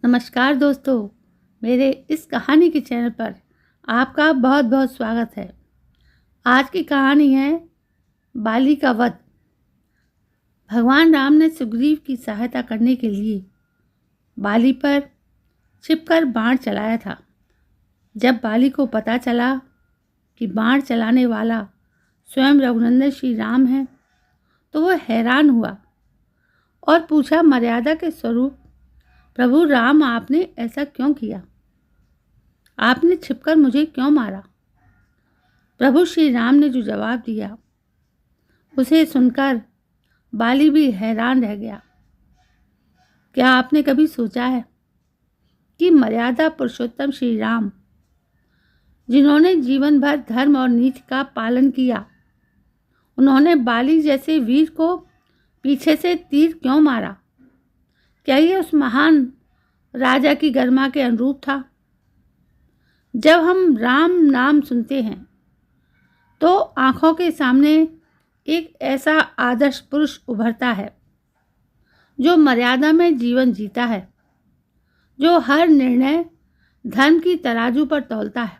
नमस्कार दोस्तों, मेरे इस कहानी के चैनल पर आपका बहुत बहुत स्वागत है। आज की कहानी है बाली का वध। भगवान राम ने सुग्रीव की सहायता करने के लिए बाली पर छिपकर बाण चलाया था। जब बाली को पता चला कि बाण चलाने वाला स्वयं रघुनंदन श्री राम है, तो वह हैरान हुआ और पूछा, मर्यादा के स्वरूप प्रभु राम, आपने ऐसा क्यों किया? आपने छिपकर मुझे क्यों मारा? प्रभु श्री राम ने जो जवाब दिया, उसे सुनकर बाली भी हैरान रह गया। क्या आपने कभी सोचा है कि मर्यादा पुरुषोत्तम श्री राम, जिन्होंने जीवन भर धर्म और नीति का पालन किया, उन्होंने बाली जैसे वीर को पीछे से तीर क्यों मारा? क्या ये उस महान राजा की गरिमा के अनुरूप था? जब हम राम नाम सुनते हैं तो आंखों के सामने एक ऐसा आदर्श पुरुष उभरता है जो मर्यादा में जीवन जीता है, जो हर निर्णय धर्म की तराजू पर तौलता है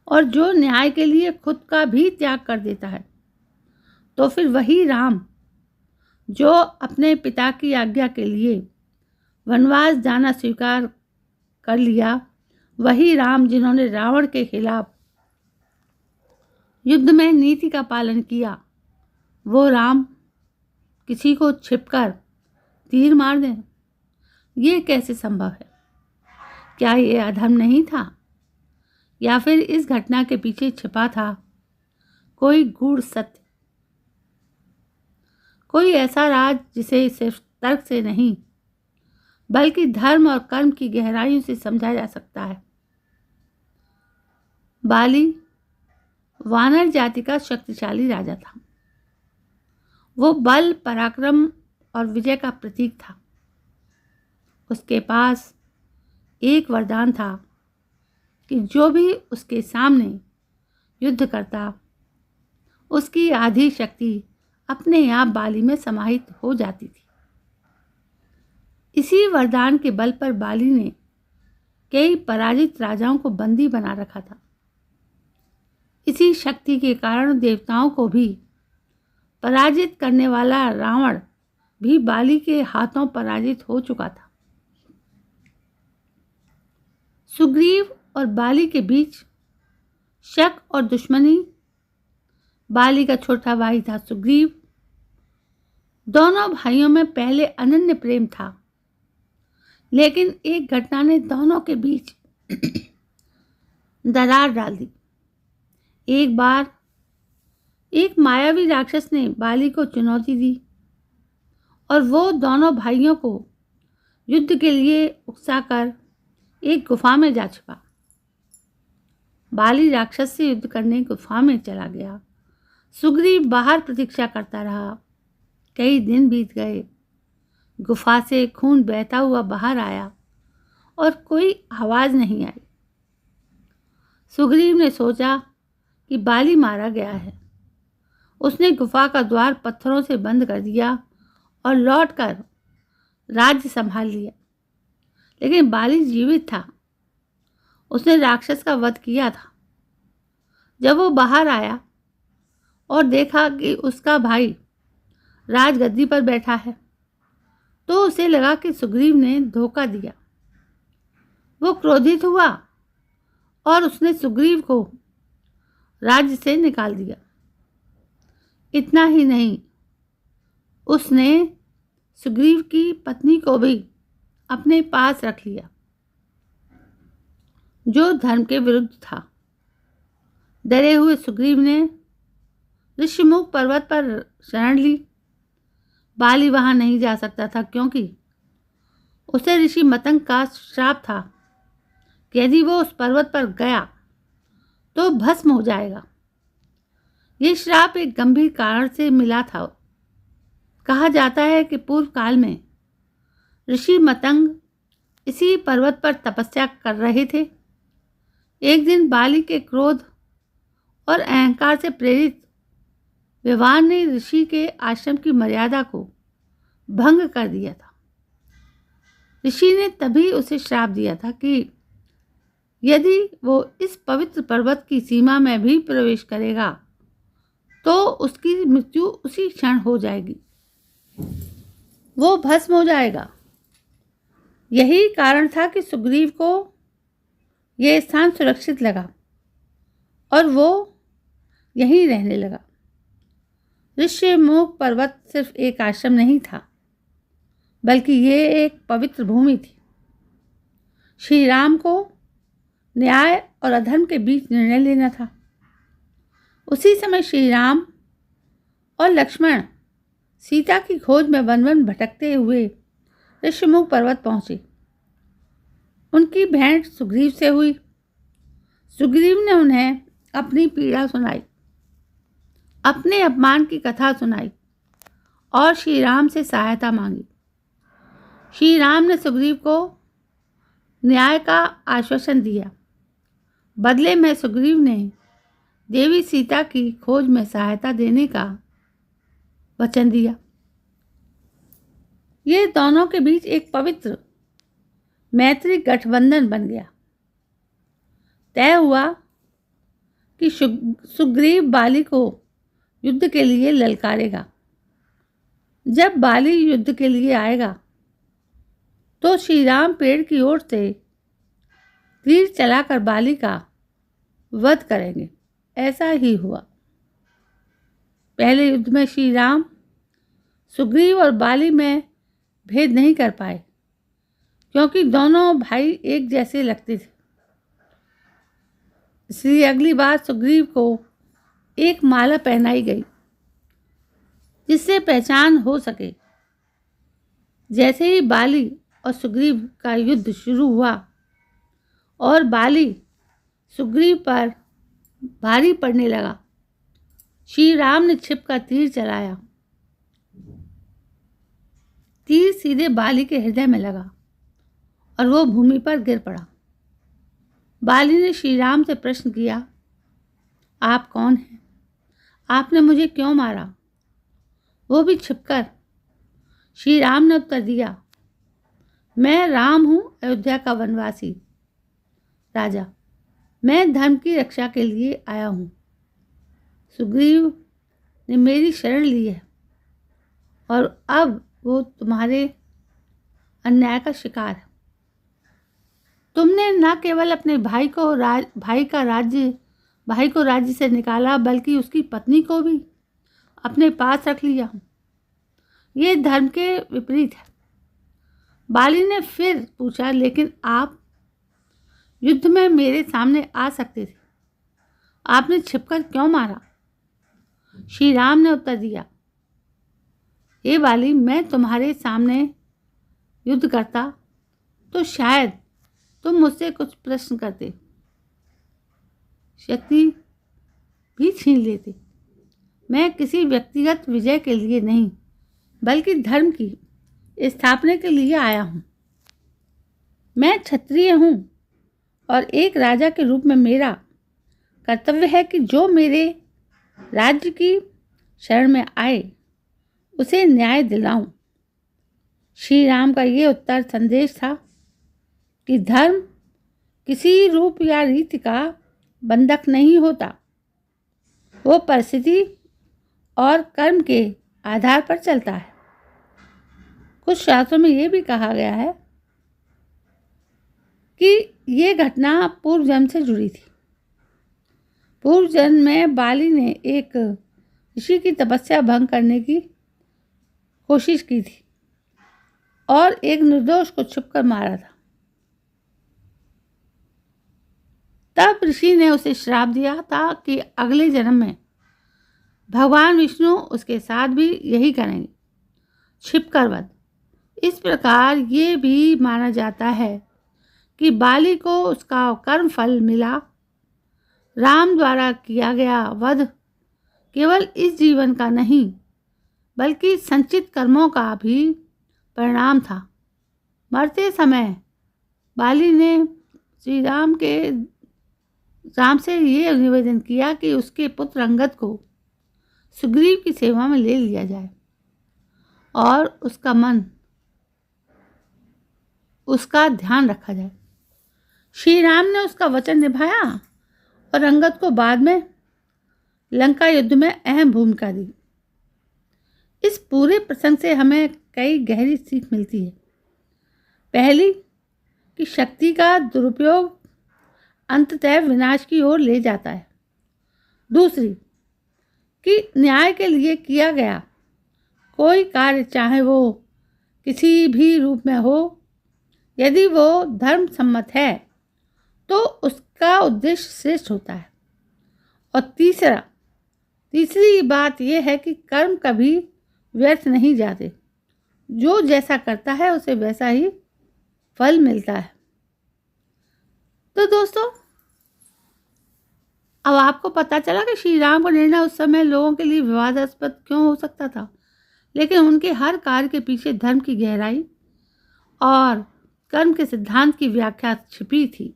और जो न्याय के लिए खुद का भी त्याग कर देता है। तो फिर वही राम जो अपने पिता की आज्ञा के लिए वनवास जाना स्वीकार कर लिया, वही राम जिन्होंने रावण के खिलाफ युद्ध में नीति का पालन किया, वो राम किसी को छिपकर तीर मार दें, ये कैसे संभव है? क्या ये अधर्म नहीं था, या फिर इस घटना के पीछे छिपा था कोई गूढ़ सत्य, कोई ऐसा राज जिसे सिर्फ तर्क से नहीं बल्कि धर्म और कर्म की गहराइयों से समझा जा सकता है? बाली वानर जाति का शक्तिशाली राजा था। वो बल, पराक्रम और विजय का प्रतीक था। उसके पास एक वरदान था कि जो भी उसके सामने युद्ध करता, उसकी आधी शक्ति अपने आप बाली में समाहित हो जाती थी। इसी वरदान के बल पर बाली ने कई पराजित राजाओं को बंदी बना रखा था। इसी शक्ति के कारण देवताओं को भी पराजित करने वाला रावण भी बाली के हाथों पराजित हो चुका था। सुग्रीव और बाली के बीच शक और दुश्मनी। बाली का छोटा भाई था सुग्रीव। दोनों भाइयों में पहले अनन्य प्रेम था, लेकिन एक घटना ने दोनों के बीच दरार डाल दी। एक बार एक मायावी राक्षस ने बाली को चुनौती दी और वो दोनों भाइयों को युद्ध के लिए उकसाकर एक गुफा में जा छिपा। बाली राक्षस से युद्ध करने गुफा में चला गया। सुग्रीव बाहर प्रतीक्षा करता रहा। कई दिन बीत गए। गुफा से खून बहता हुआ बाहर आया और कोई आवाज नहीं आई। सुग्रीव ने सोचा कि बाली मारा गया है। उसने गुफा का द्वार पत्थरों से बंद कर दिया और लौटकर राज्य संभाल लिया। लेकिन बाली जीवित था। उसने राक्षस का वध किया था। जब वो बाहर आया और देखा कि उसका भाई राजगद्दी पर बैठा है, तो उसे लगा कि सुग्रीव ने धोखा दिया। वो क्रोधित हुआ और उसने सुग्रीव को राज्य से निकाल दिया। इतना ही नहीं, उसने सुग्रीव की पत्नी को भी अपने पास रख लिया, जो धर्म के विरुद्ध था। डरे हुए सुग्रीव ने ऋषिमुख पर्वत पर शरण ली। बाली वहां नहीं जा सकता था, क्योंकि उसे ऋषि मतंग का श्राप था कि यदि वो उस पर्वत पर गया तो भस्म हो जाएगा। ये श्राप एक गंभीर कारण से मिला था। कहा जाता है कि पूर्व काल में ऋषि मतंग इसी पर्वत पर तपस्या कर रहे थे। एक दिन बाली के क्रोध और अहंकार से प्रेरित व्यवहार ने ऋषि के आश्रम की मर्यादा को भंग कर दिया था। ऋषि ने तभी उसे श्राप दिया था कि यदि वो इस पवित्र पर्वत की सीमा में भी प्रवेश करेगा तो उसकी मृत्यु उसी क्षण हो जाएगी, वो भस्म हो जाएगा। यही कारण था कि सुग्रीव को यह स्थान सुरक्षित लगा और वो यहीं रहने लगा। ऋष्यमुख पर्वत सिर्फ एक आश्रम नहीं था, बल्कि ये एक पवित्र भूमि थी। श्री राम को न्याय और अधर्म के बीच निर्णय लेना था। उसी समय श्री राम और लक्ष्मण सीता की खोज में वन वन भटकते हुए ऋष्यमुख पर्वत पहुंचे। उनकी भेंट सुग्रीव से हुई। सुग्रीव ने उन्हें अपनी पीड़ा सुनाई, अपने अपमान की कथा सुनाई और श्री राम से सहायता मांगी। श्री राम ने सुग्रीव को न्याय का आश्वासन दिया। बदले में सुग्रीव ने देवी सीता की खोज में सहायता देने का वचन दिया। ये दोनों के बीच एक पवित्र मैत्री गठबंधन बन गया। तय हुआ कि सुग्रीव बाली को युद्ध के लिए ललकारेगा। जब बाली युद्ध के लिए आएगा तो श्री राम पेड़ की ओर से तीर चलाकर बाली का वध करेंगे। ऐसा ही हुआ। पहले युद्ध में श्री राम सुग्रीव और बाली में भेद नहीं कर पाए, क्योंकि दोनों भाई एक जैसे लगते थे। इसलिए अगली बार सुग्रीव को एक माला पहनाई गई जिससे पहचान हो सके। जैसे ही बाली और सुग्रीव का युद्ध शुरू हुआ और बाली सुग्रीव पर भारी पड़ने लगा, श्री राम ने छिपकर तीर चलाया। तीर सीधे बाली के हृदय में लगा और वो भूमि पर गिर पड़ा। बाली ने श्री राम से प्रश्न किया, आप कौन हैं? आपने मुझे क्यों मारा? वो भी छिपकर। श्री राम ने उत्तर दिया, मैं राम हूँ, अयोध्या का वनवासी राजा। मैं धर्म की रक्षा के लिए आया हूँ। सुग्रीव ने मेरी शरण ली है और अब वो तुम्हारे अन्याय का शिकार है। तुमने न केवल अपने भाई को राज्य से निकाला, बल्कि उसकी पत्नी को भी अपने पास रख लिया। ये धर्म के विपरीत है। बाली ने फिर पूछा, लेकिन आप युद्ध में मेरे सामने आ सकते थे, आपने छिपकर क्यों मारा? श्री राम ने उत्तर दिया, हे बाली, मैं तुम्हारे सामने युद्ध करता तो शायद तुम मुझसे कुछ प्रश्न करते, शक्ति भी छीन लेते। मैं किसी व्यक्तिगत विजय के लिए नहीं, बल्कि धर्म की स्थापना के लिए आया हूँ। मैं क्षत्रिय हूँ और एक राजा के रूप में मेरा कर्तव्य है कि जो मेरे राज्य की शरण में आए उसे न्याय दिलाऊं। श्री राम का ये उत्तर संदेश था कि धर्म किसी रूप या रीति का बंधक नहीं होता, वो परिस्थिति और कर्म के आधार पर चलता है। कुछ शास्त्रों में ये भी कहा गया है कि ये घटना पूर्व जन्म से जुड़ी थी। पूर्व जन्म में बाली ने एक ऋषि की तपस्या भंग करने की कोशिश की थी और एक निर्दोष को छुपकर मारा था। तब ऋषि ने उसे श्राप दिया था कि अगले जन्म में भगवान विष्णु उसके साथ भी यही करेंगे, छिपकर वध। इस प्रकार ये भी माना जाता है कि बाली को उसका कर्म फल मिला। राम द्वारा किया गया वध केवल इस जीवन का नहीं, बल्कि संचित कर्मों का भी परिणाम था। मरते समय बाली ने श्री राम से ये निवेदन किया कि उसके पुत्र अंगद को सुग्रीव की सेवा में ले लिया जाए और उसका मन उसका ध्यान रखा जाए। श्री राम ने उसका वचन निभाया और अंगद को बाद में लंका युद्ध में अहम भूमिका दी। इस पूरे प्रसंग से हमें कई गहरी सीख मिलती है। पहली, कि शक्ति का दुरुपयोग अंततः विनाश की ओर ले जाता है। दूसरी, कि न्याय के लिए किया गया कोई कार्य, चाहे वो किसी भी रूप में हो, यदि वो धर्म सम्मत है तो उसका उद्देश्य श्रेष्ठ होता है। और तीसरी बात यह है कि कर्म कभी व्यर्थ नहीं जाते। जो जैसा करता है उसे वैसा ही फल मिलता है। तो दोस्तों, अब आपको पता चला कि श्री राम का निर्णय उस समय लोगों के लिए विवादास्पद क्यों हो सकता था, लेकिन उनके हर कार्य के पीछे धर्म की गहराई और कर्म के सिद्धांत की व्याख्या छिपी थी।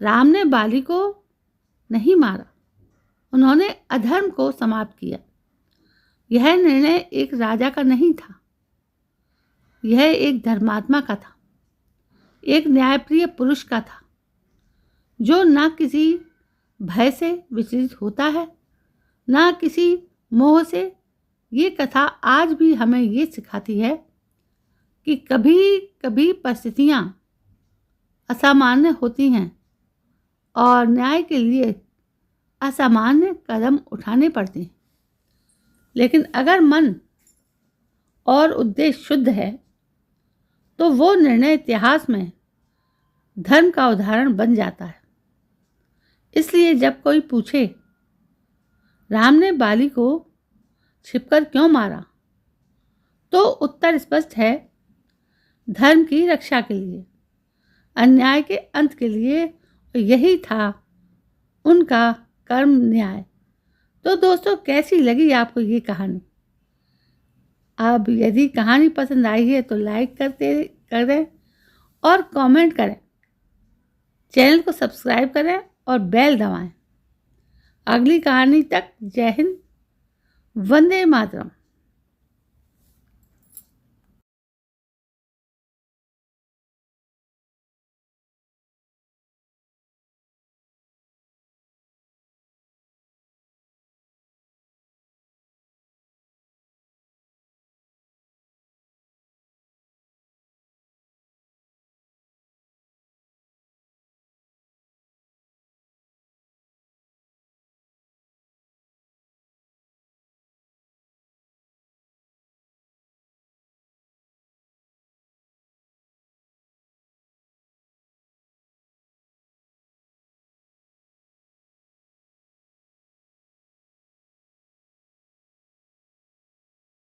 राम ने बाली को नहीं मारा, उन्होंने अधर्म को समाप्त किया। यह निर्णय एक राजा का नहीं था, यह एक धर्मात्मा का था, एक न्यायप्रिय पुरुष का था, जो न किसी भय से विचलित होता है, न किसी मोह से। ये कथा आज भी हमें ये सिखाती है कि कभी कभी परिस्थितियाँ असामान्य होती हैं और न्याय के लिए असामान्य कदम उठाने पड़ते हैं। लेकिन अगर मन और उद्देश्य शुद्ध है तो वो निर्णय इतिहास में धर्म का उदाहरण बन जाता है। इसलिए जब कोई पूछे राम ने बाली को छिपकर क्यों मारा, तो उत्तर स्पष्ट है, धर्म की रक्षा के लिए, अन्याय के अंत के लिए। यही था उनका कर्म न्याय। तो दोस्तों, कैसी लगी आपको ये कहानी? अब यदि कहानी पसंद आई है तो लाइक करें और कमेंट करें, चैनल को सब्सक्राइब करें और बेल दबाएं। अगली कहानी तक जय हिंद, वंदे मातरम।